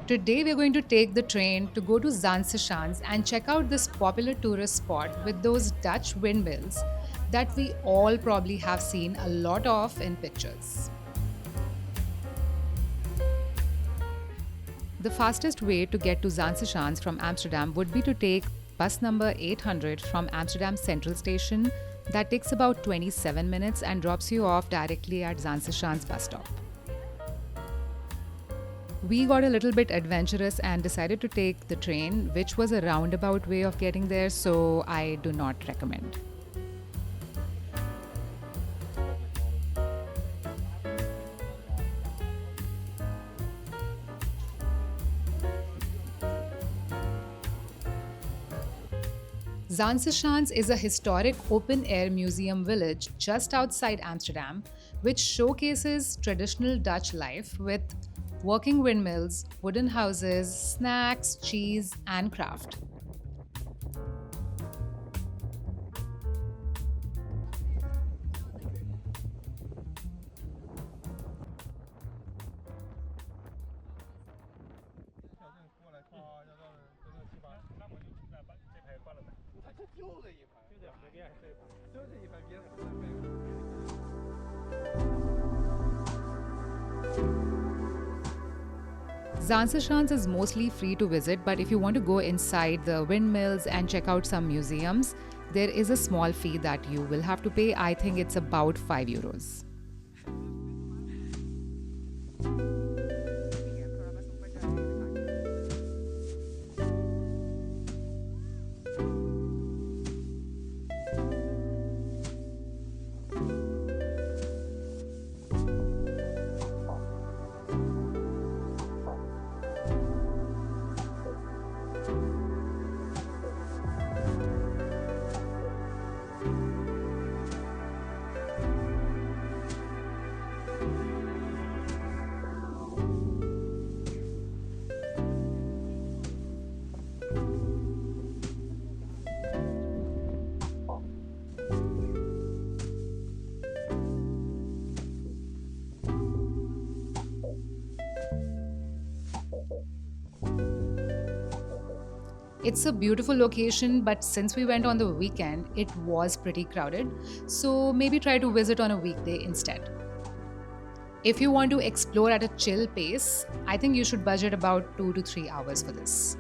Today, we're going to take the train to go to Zaanse Schans and check out this popular tourist spot with those Dutch windmills that we all probably have seen a lot of in pictures. The fastest way to get to Zaanse Schans from Amsterdam would be to take bus number 800 from Amsterdam Central Station. That takes about 27 minutes and drops you off directly at Zaanse Schans bus stop. We got a little bit adventurous and decided to take the train, which was a roundabout way of getting there, so I do not recommend. Zaanse Schans is a historic open air museum village just outside Amsterdam, which showcases traditional Dutch life with working windmills, wooden houses, snacks, cheese, and craft. Zaanse Schans is mostly free to visit, but if you want to go inside the windmills and check out some museums, there is a small fee that you will have to pay. I think it's about 5 euros. It's a beautiful location, but since we went on the weekend, it was pretty crowded. So maybe try to visit on a weekday instead. If you want to explore at a chill pace, I think you should budget about 2 to 3 hours for this.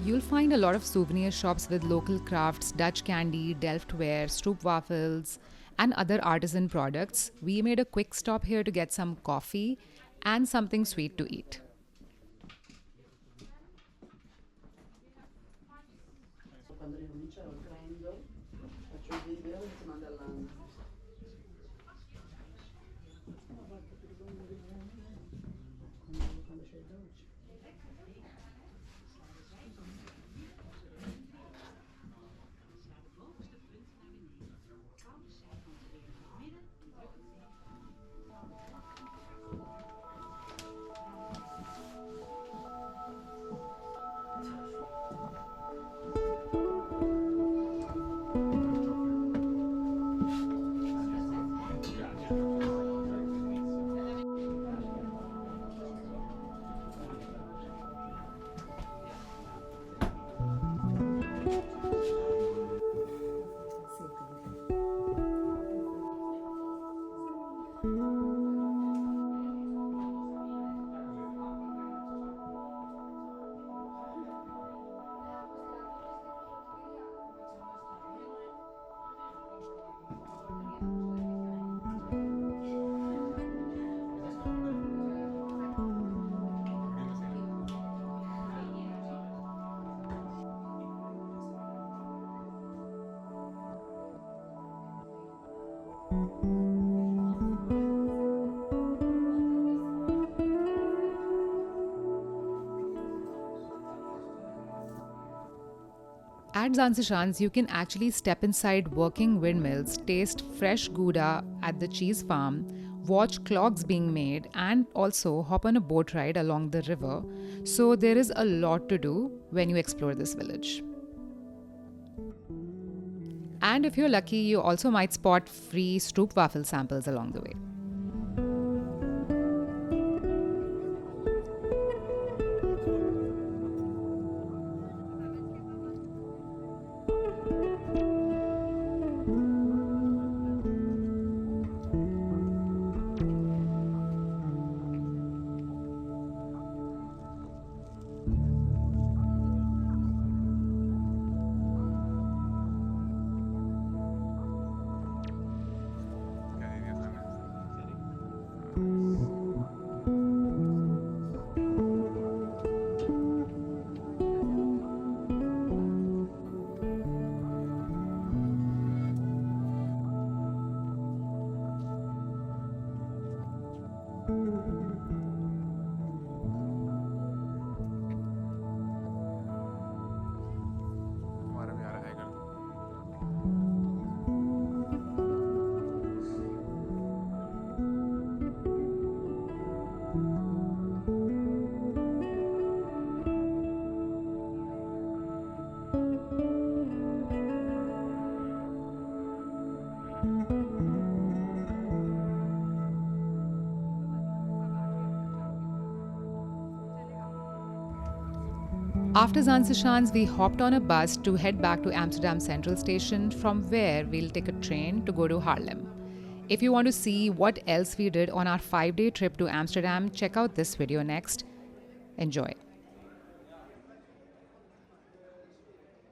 You'll find a lot of souvenir shops with local crafts, Dutch candy, Delftware, stroopwafels, and other artisan products. We made a quick stop here to get some coffee and something sweet to eat. At Zaanse Schans, you can actually step inside working windmills, taste fresh Gouda at the cheese farm, watch clogs being made, and also hop on a boat ride along the river. So, there is a lot to do when you explore this village. And if you're lucky, you also might spot free stroopwafel samples along the way. After Zaanse Schans, we hopped on a bus to head back to Amsterdam Central Station, from where we'll take a train to go to Haarlem. If you want to see what else we did on our 5-day trip to Amsterdam, check out this video next. Enjoy.